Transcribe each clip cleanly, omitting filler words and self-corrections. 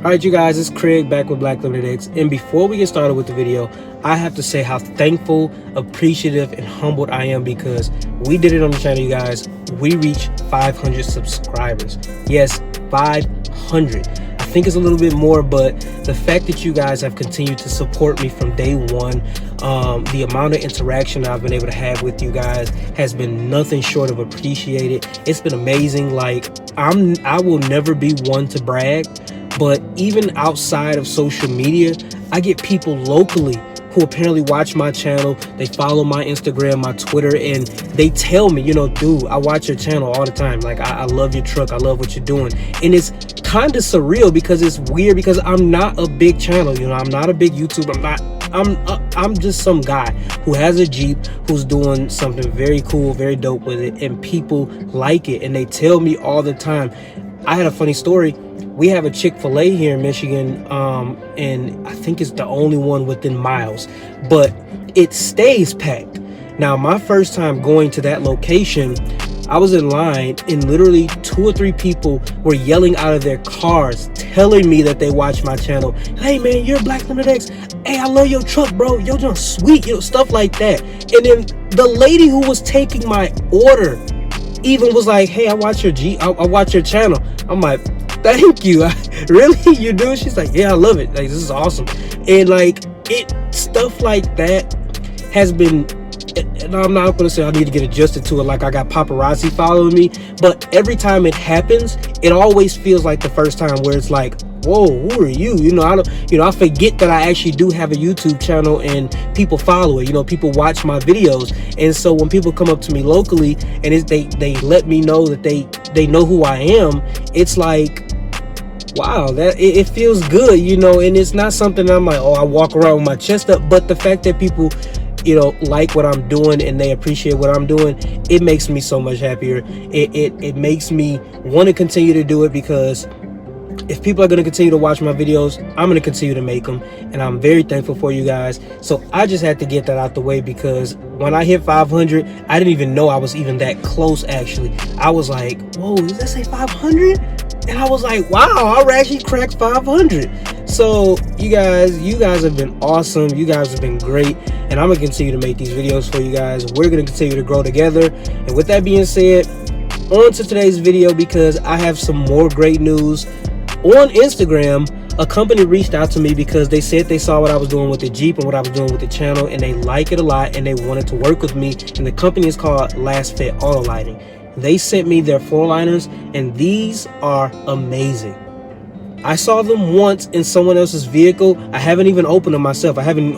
Alright you guys, it's Craig back with Black Limited X, and before we get started with the video, I have to say how thankful, appreciative, and humbled I am because we did it on the channel, you guys. We reached 500 subscribers. Yes, 500. I think it's a little bit more, but the fact that you guys have continued to support me from day one, the amount of interaction I've been able to have with you guys has been nothing short of appreciated. It's been amazing. Like, I will never be one to brag, but even outside of social media, I get people locally who apparently watch my channel. They follow my Instagram, my Twitter, and they tell me, you know, dude, I watch your channel all the time. Like, I love your truck. I love what you're doing. And it's kind of surreal because it's weird because I'm not a big channel. You know, I'm not a big YouTuber. I'm just some guy who has a Jeep, who's doing something very cool, very dope with it, and people like it, and they tell me all the time. I had a funny story. We have a Chick-fil-A here in Michigan, and I think it's the only one within miles, but it stays packed. Now, my first time going to that location, I was in line and literally 2 or 3 people were yelling out of their cars, telling me that they watch my channel. Hey man, you're Black Limited X. Hey, I love your truck, bro. You're just sweet, you know, stuff like that. And then the lady who was taking my order even was like, hey, I watch your channel. I'm like, thank you. Really, you do? She's like, yeah, I love it. Like, this is awesome. And like, stuff like that has been, and I'm not gonna say I need to get adjusted to it like I got paparazzi following me, but every time it happens, it always feels like the first time where it's like, whoa, who are you? You know, I forget that I actually do have a YouTube channel and people follow it. You know, people watch my videos, and so when people come up to me locally and they let me know that they know who I am, it's like, wow, that it feels good, you know. And it's not something I'm like, oh, I walk around with my chest up, but the fact that people, you know, like what I'm doing and they appreciate what I'm doing, it makes me so much happier. It makes me want to continue to do it, because if people are going to continue to watch my videos, I'm going to continue to make them, and I'm very thankful for you guys. So I just had to get that out the way, because when I hit 500, I didn't even know I was even that close. Actually, I was like, whoa, does that say 500? And I was like, wow, I actually cracked 500. So you guys have been awesome. You guys have been great, and I'm gonna continue to make these videos for you guys. We're gonna continue to grow together. And with that being said, on to today's video, because I have some more great news. On Instagram, a company reached out to me because they said they saw what I was doing with the Jeep and what I was doing with the channel, and they like it a lot, and they wanted to work with me. And the company is called LASFIT Auto Lighting. They sent me their floor liners, and these are amazing. I saw them once in someone else's vehicle. I haven't even opened them myself. I haven't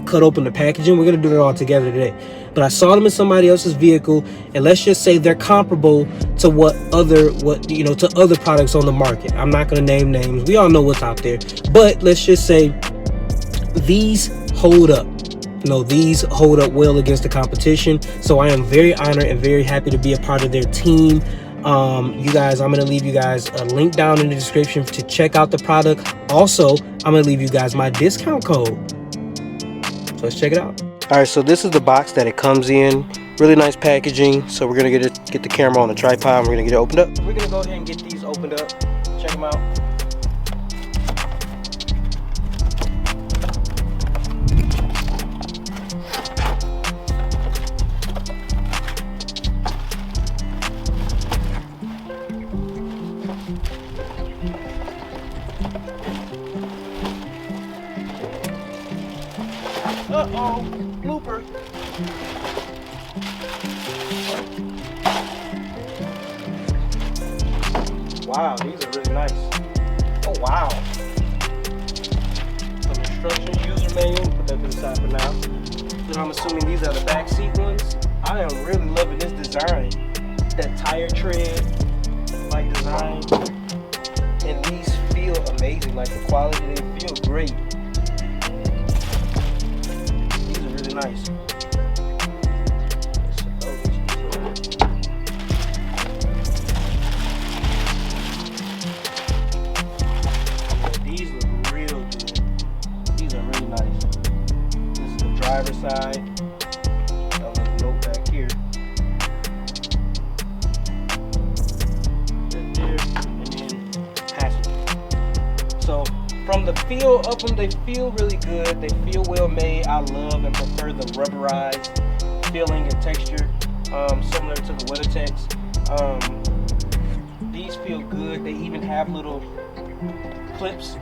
cut open the packaging. We're gonna do it all together today. But I saw them in somebody else's vehicle, and let's just say they're comparable to to other products on the market. I'm not gonna name names. We all know what's out there. But let's just say these hold up. These hold up well against the competition. So I am very honored and very happy to be a part of their team. You guys, I'm gonna leave you guys a link down in the description to check out the product. Also, I'm gonna leave you guys my discount code, so let's check it out. All right, so this is the box that it comes in. Really nice packaging. So we're gonna get the camera on the tripod, and we're gonna get it opened up. We're gonna go ahead and get these opened up. Check them out. Uh-oh, blooper. Wow, these are really nice. Oh, wow. Some instructions, user manual. Put that to the side for now. So I'm assuming these are the back seat ones. I am really loving this design. That tire tread like design. And these feel amazing. Like the quality, they feel great. Nice. These look real good. These are really nice. This is the driver's side. Got a little note back here. Right there, and then passenger. So The feel of them, they feel really good. They feel well made. I love and prefer the rubberized feeling and texture, similar to the WeatherTechs. These feel good. They even have little clips,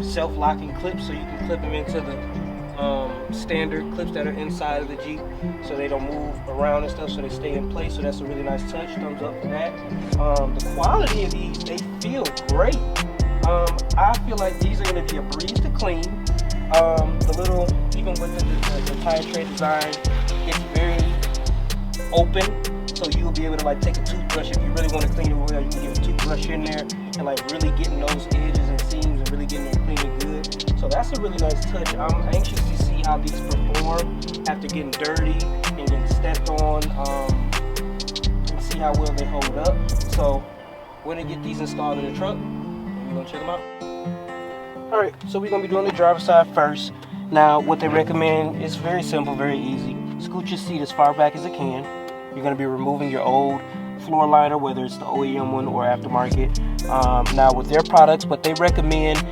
self-locking clips, so you can clip them into the standard clips that are inside of the Jeep, so they don't move around and stuff, so they stay in place. So that's a really nice touch. Thumbs up for that. The quality of these, they feel great. I feel like these are going to be a breeze to clean. The little, even with the tire tray design, it's very open, so you'll be able to like take a toothbrush if you really want to clean it well. You can get a toothbrush in there and like really getting those edges and seams and really getting them clean and good. So that's a really nice touch. I'm anxious to see how these perform after getting dirty and getting stepped on, and see how well they hold up. So we're gonna get these installed in the truck. We're gonna check them out. All right, so we're gonna be doing the driver's side first. Now, what they recommend is very simple, very easy. Scoot your seat as far back as it can. You're gonna be removing your old floor liner, whether it's the OEM one or aftermarket. Now, with their products, what they recommend,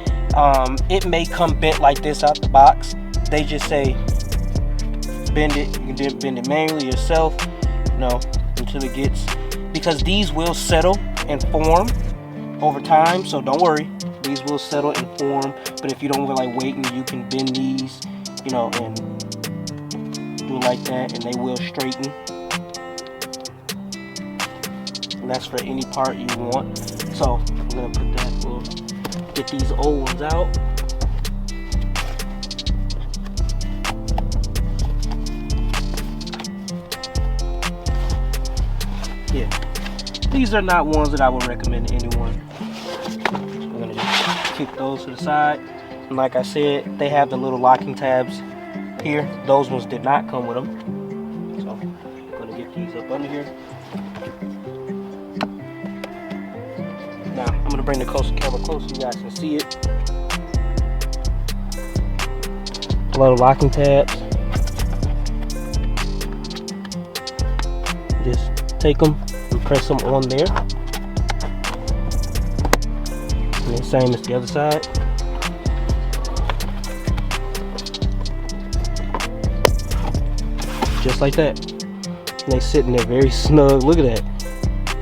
it may come bent like this out the box. They just say bend it. You can bend it manually yourself, until it gets, because these will settle and form over time, so don't worry, these will settle and form. But if you don't feel like waiting, you can bend these, and do it like that, and they will straighten. And that's for any part you want. So I'm gonna put that, we'll get these old ones out. Yeah, these are not ones that I would recommend to anyone. I'm gonna just kick those to the side. And like I said, they have the little locking tabs here. Those ones did not come with them. So I'm gonna get these up under here. Now I'm gonna bring the camera closer so you guys can see it. A lot of locking tabs. Just take them and press them on there. And the same as the other side. Just like that. And they sitting there very snug. Look at that.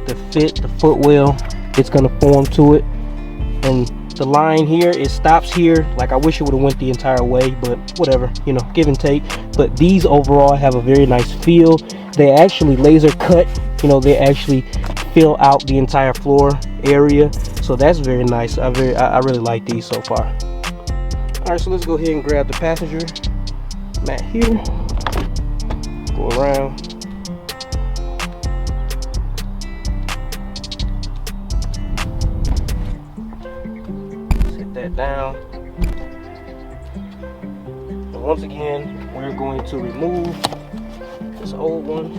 The fit, the footwell, it's gonna form to it. And the line here, it stops here. Like, I wish it would have went the entire way, but whatever, give and take. But these overall have a very nice feel. They actually laser cut, they actually fill out the entire floor area. So that's very nice. I really like these so far. All right, so let's go ahead and grab the passenger mat here. Go around. Sit that down. And once again, we're going to remove this old one.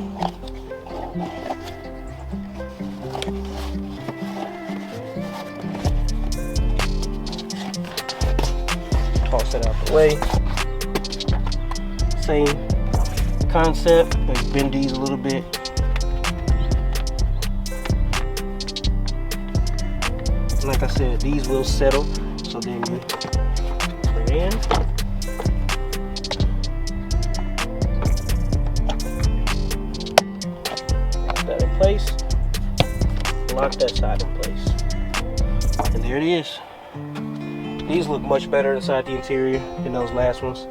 Toss it out the way. Same concept, maybe bend these a little bit. Like I said, these will settle, so then you bring it in. Lock that in place. Lock that side in place. And there it is. These look much better inside the interior than those last ones.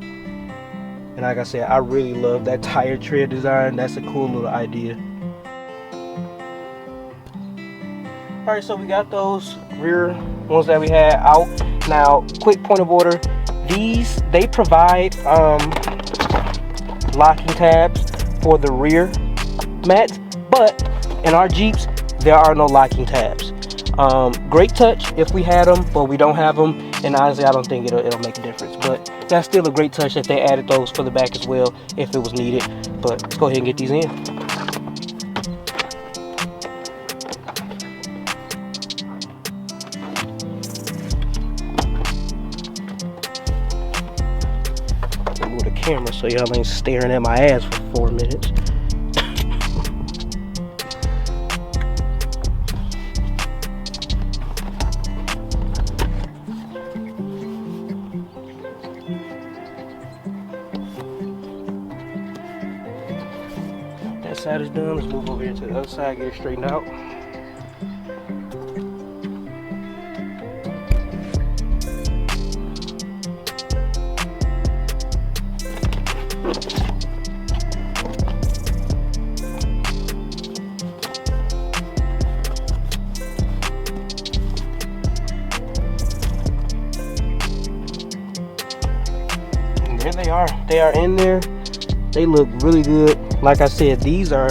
And like I said, I really love that tire tread design. That's a cool little idea. All right, so we got those rear ones that we had out. Now, quick point of order. These, they provide locking tabs for the rear mats, but in our Jeeps, there are no locking tabs. Great touch if we had them, but we don't have them. And honestly, I don't think it'll make a difference. But that's still a great touch that they added those for the back as well if it was needed. But let's go ahead and get these in. Move the camera so y'all ain't staring at my ass for 4 minutes. that side is done, let's move over here to the other side, get it straightened out. And there they are. They are in there. They look really good. Like I said, these are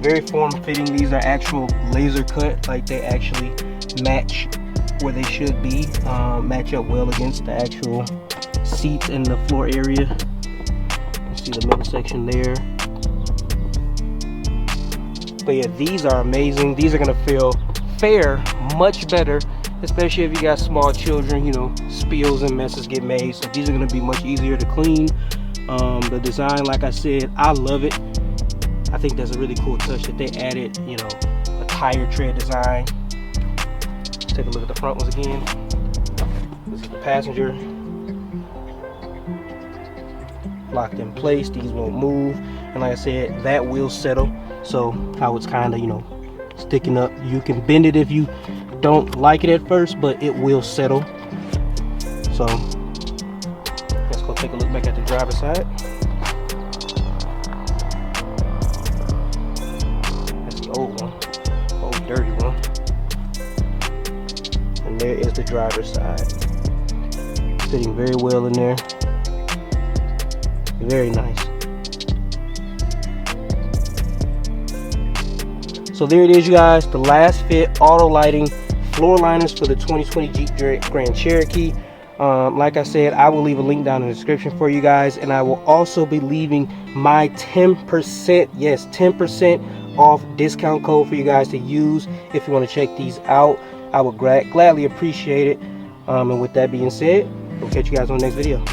very form-fitting. These are actual laser cut, like they actually match where they should be, match up well against the actual seats in the floor area. You see the middle section there. But yeah, these are amazing. These are gonna fare much better, especially if you got small children. You know, spills and messes get made, so these are gonna be much easier to clean. The design, like I said, I love it. I think that's a really cool touch that they added, you know, a tire tread design. Let's take a look at the front ones again. This is the passenger. Locked in place, these won't move. And like I said, that will settle. So how it's kind of, you know, sticking up. You can bend it if you don't like it at first, but it will settle. So let's go take a look back at the driver's side. That's the old one, old dirty one. And there is the driver's side. Fitting very well in there. Very nice. So there it is, you guys, the LASFIT Auto Lighting Floor Liners for the 2020 Jeep Grand Cherokee. Like I said, I will leave a link down in the description for you guys, and I will also be leaving my 10%, yes, 10% off discount code for you guys to use if you want to check these out. I would gladly appreciate it. And with that being said, we'll catch you guys on the next video.